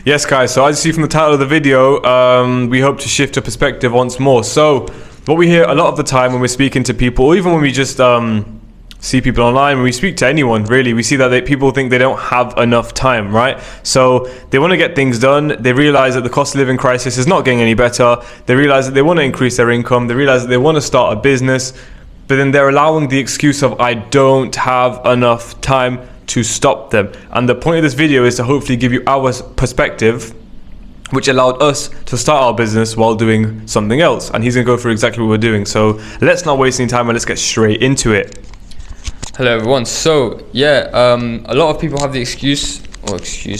Yes, guys, so as you see from the title of the video, we hope to shift your perspective once more. So what we hear a lot of the time when we're speaking to people, or even when we just see people online, when we speak to anyone really, we see that people think they don't have enough time, right? So they want to get things done. They realize that the cost of living crisis is not getting any better. They realize that they want to increase their income. They realize that they want to start a business, but then they're allowing the excuse of I don't have enough time to stop them. And the point of this video is to hopefully give you our perspective, which allowed us to start our business while doing something else. And he's gonna go through exactly what we're doing. So let's not waste any time and let's get straight into it. Hello everyone. So a lot of people have the excuse,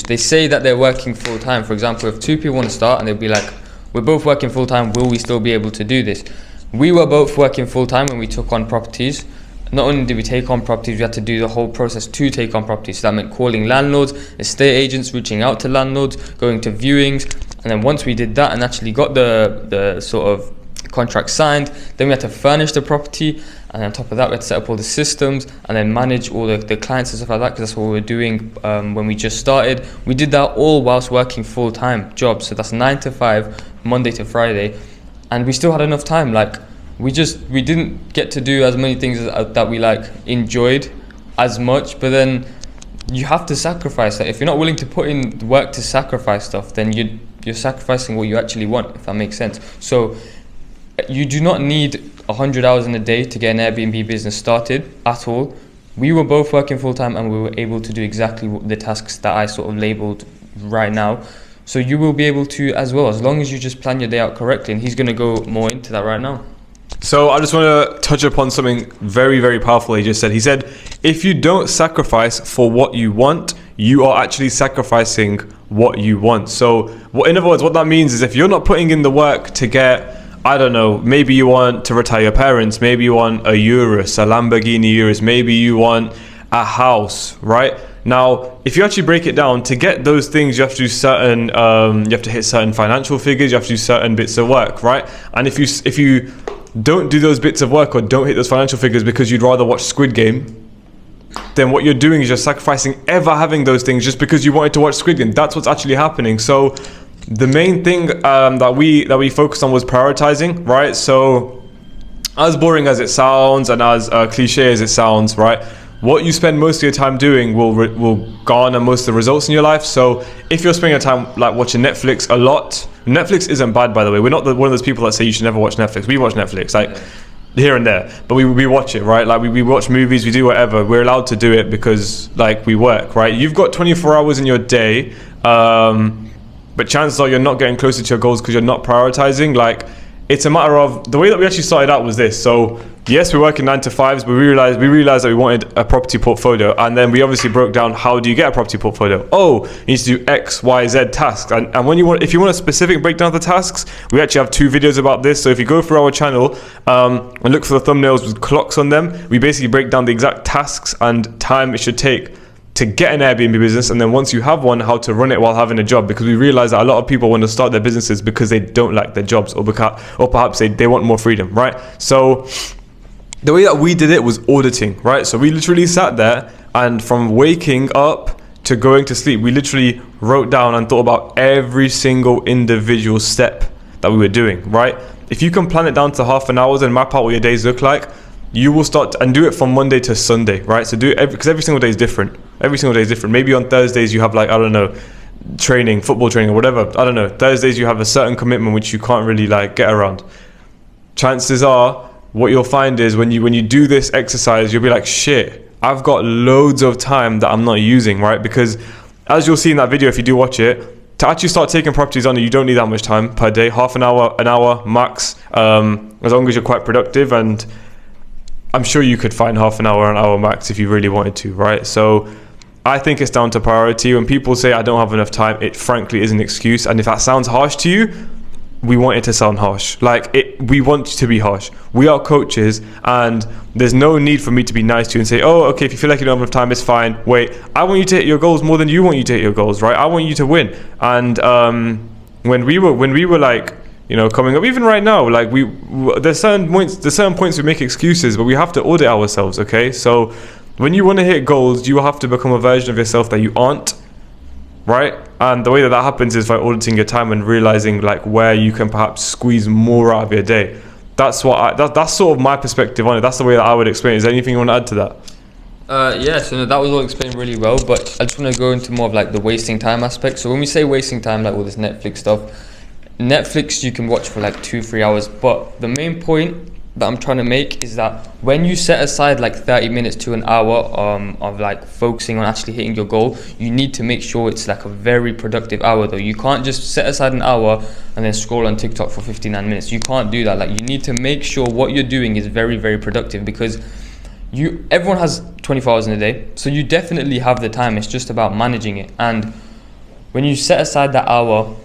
they say that they're working full time. For example, if two people want to start and they'll be like, we're both working full time, will we still be able to do this? We were both working full time when we took on properties. Not only did we take on properties, we had to do the whole process to take on properties. So that meant calling landlords, estate agents, reaching out to landlords, going to viewings. And then once we did that and actually got the sort of contract signed, then we had to furnish the property. And on top of that, we had to set up all the systems and then manage all the clients and stuff like that, because that's what we were doing when we just started. We did that all whilst working full-time jobs. So that's 9 to 5, Monday to Friday. And we still had enough time. Like, we didn't get to do as many things that we enjoyed as much, but then you have to sacrifice that. If you're not willing to put in work to sacrifice stuff, then you're sacrificing what you actually want, if that makes sense. So you do not need 100 hours in a day to get an Airbnb business started at all. We were both working full time and we were able to do exactly the tasks that I sort of labeled right now. So you will be able to as well, as long as you just plan your day out correctly. And he's going to go more into that right now. So I just want to touch upon something very, very powerful he just said. He said, if you don't sacrifice for what you want, you are actually sacrificing what you want. So in other words, what that means is if you're not putting in the work to get, I don't know, maybe you want to retire your parents, maybe you want a Urus, a Lamborghini Urus, maybe you want a house, right? Now, if you actually break it down, to get those things, you have to do certain, you have to hit certain financial figures, you have to do certain bits of work, right? And if you don't do those bits of work or don't hit those financial figures because you'd rather watch Squid Game, then what you're doing is you're sacrificing ever having those things just because you wanted to watch Squid Game. That's what's actually happening. So the main thing that we focused on was prioritizing, right? So as boring as it sounds and as cliche as it sounds, right, what you spend most of your time doing will garner most of the results in your life. So if you're spending your time watching Netflix a lot, Netflix isn't bad, by the way. We're not one of those people that say you should never watch Netflix. We watch Netflix here and there, but we watch it, right? We watch movies, we do whatever. We're allowed to do it because we work, right? You've got 24 hours in your day, but chances are you're not getting closer to your goals because you're not prioritizing. It's a matter of the way that we actually started out was this. So yes, we're working 9 to 5s, but we realized that we wanted a property portfolio, and then we obviously broke down how do you get a property portfolio. Oh, you need to do X, Y, Z tasks, and if you want a specific breakdown of the tasks, we actually have 2 videos about this. So if you go through our channel and look for the thumbnails with clocks on them, we basically break down the exact tasks and time it should take to get an Airbnb business, and then once you have one, how to run it while having a job, because we realize that a lot of people want to start their businesses because they don't like their jobs, or perhaps they want more freedom, right? So the way that we did it was auditing, right? So we literally sat there, and from waking up to going to sleep, we literally wrote down and thought about every single individual step that we were doing, right? If you can plan it down to half an hour and map out what your days look like, you will start and do it from Monday to Sunday, right? So do it because every single day is different. Every single day is different. Maybe on Thursdays you have training, football training or whatever. I don't know. Thursdays you have a certain commitment which you can't really get around. Chances are, what you'll find is when you do this exercise, you'll be like, shit, I've got loads of time that I'm not using, right? Because as you'll see in that video, if you do watch it, to actually start taking properties on, you don't need that much time per day. Half an hour max, as long as you're quite productive, and I'm sure you could find half an hour max if you really wanted to, right? So I think it's down to priority. When people say I don't have enough time, it frankly is an excuse. And if that sounds harsh to you, we want it to sound harsh. We want to be harsh. We are coaches, and there's no need for me to be nice to you and say, oh, okay, if you feel like you don't have enough time, it's fine. Wait, I want you to hit your goals more than you want you to hit your goals, right? I want you to win. And when we were coming up, even right now, there's certain points we make excuses, but we have to audit ourselves, okay? So when you want to hit goals, you have to become a version of yourself that you aren't. right? And the way that happens is by auditing your time and realizing like where you can perhaps squeeze more out of your day. That's sort of my perspective on it. That's the way that I would explain it. Is there anything you want to add to that? Yeah, so no, that was all explained really well, but I just want to go into more of like the wasting time aspect. So when we say wasting time, like all this Netflix stuff, Netflix you can watch for like 2-3 hours, but the main point that I'm trying to make is that when you set aside like 30 minutes to an hour of like focusing on actually hitting your goal, you need to make sure it's like a very productive hour though. You can't just set aside an hour and then scroll on TikTok for 59 minutes. You can't do that. Like you need to make sure what you're doing is very, very productive, because everyone has 24 hours in a day, so you definitely have the time. It's just about managing it. And when you set aside that hour,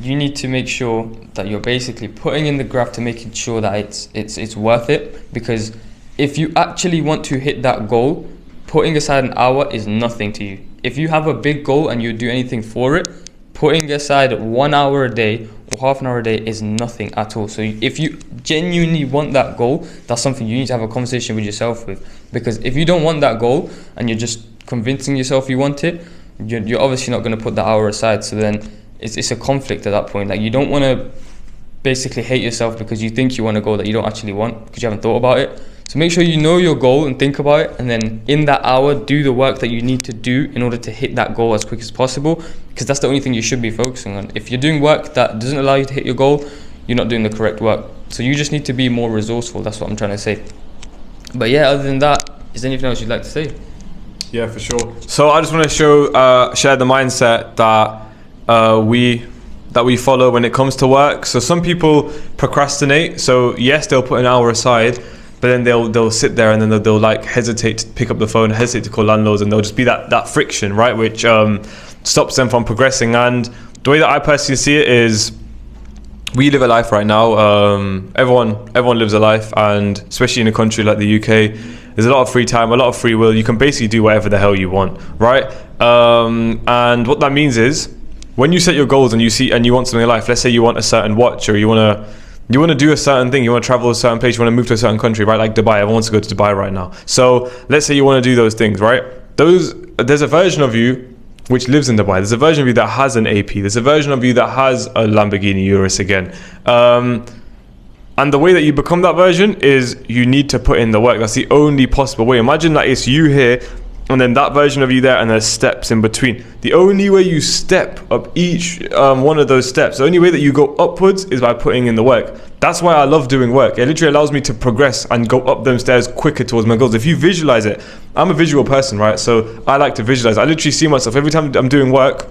you need to make sure that you're basically putting in the graph to making sure that it's worth it, because if you actually want to hit that goal, putting aside an hour is nothing to you. If you have a big goal and you do anything for it, putting aside 1 hour a day or half an hour a day is nothing at all. So if you genuinely want that goal, that's something you need to have a conversation with yourself with, because if you don't want that goal and you're just convincing yourself you want it, you're obviously not going to put the hour aside. So then it's a conflict at that point. Like you don't want to basically hate yourself because you think you want a goal that you don't actually want because you haven't thought about it. So make sure you know your goal and think about it, and then in that hour do the work that you need to do in order to hit that goal as quick as possible, because that's the only thing you should be focusing on. If you're doing work that doesn't allow you to hit your goal, you're not doing the correct work. So you just need to be more resourceful. That's what I'm trying to say. But yeah, other than that, is there anything else you'd like to say? Yeah, for sure. So I just want to share the mindset that we follow when it comes to work. So some people procrastinate. So yes, they'll put an hour aside, but then they'll sit there and then they'll like hesitate to pick up the phone, hesitate to call landlords, and there'll just be that friction, right, which stops them from progressing. And the way that I personally see it is, we live a life right now. Everyone lives a life, and especially in a country like the UK, there's a lot of free time, a lot of free will. You can basically do whatever the hell you want, right? And what that means is, when you set your goals and you want something in life, let's say you want a certain watch, or you want to do a certain thing, you want to travel a certain place, you want to move to a certain country, right? Like Dubai, everyone wants to go to Dubai right now. So let's say you want to do those things, right? There's a version of you which lives in Dubai. There's a version of you that has an AP. There's a version of you that has a Lamborghini Urus again. And the way that you become that version is you need to put in the work. That's the only possible way. Imagine that it's you here, and then that version of you there, and there's steps in between. The only way you step up each one of those steps, the only way that you go upwards is by putting in the work. That's why I love doing work. It literally allows me to progress and go up them stairs quicker towards my goals. If you visualize it, I'm a visual person, right? So I like to visualize. I literally see myself, every time I'm doing work,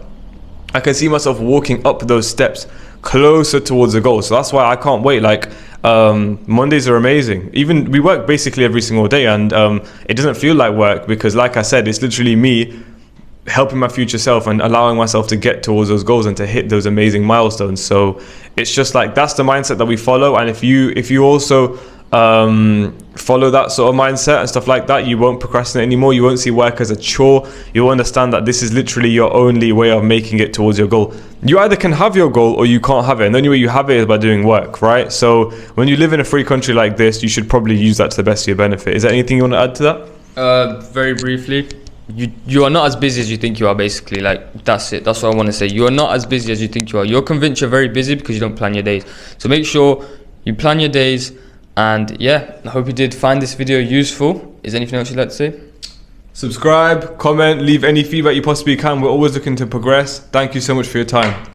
I can see myself walking up those steps closer towards the goal. So that's why I can't wait. Like Mondays are amazing. Even we work basically every single day, and it doesn't feel like work, because like I said, it's literally me helping my future self and allowing myself to get towards those goals and to hit those amazing milestones. So it's just like, that's the mindset that we follow. And if you also follow that sort of mindset and stuff like that, you won't procrastinate anymore. You won't see work as a chore. You'll understand that this is literally your only way of making it towards your goal. You either can have your goal or you can't have it, and the only way you have it is by doing work, right? So when you live in a free country like this, you should probably use that to the best of your benefit. Is there anything you want to add to that? Very briefly, you are not as busy as you think you are, basically. Like, that's it. That's what I want to say. You are not as busy as you think you are. You're convinced you're very busy because you don't plan your days. So make sure you plan your days. And yeah, I hope you did find this video useful. Is there anything else you'd like to say? Subscribe, comment, leave any feedback you possibly can. We're always looking to progress. Thank you so much for your time.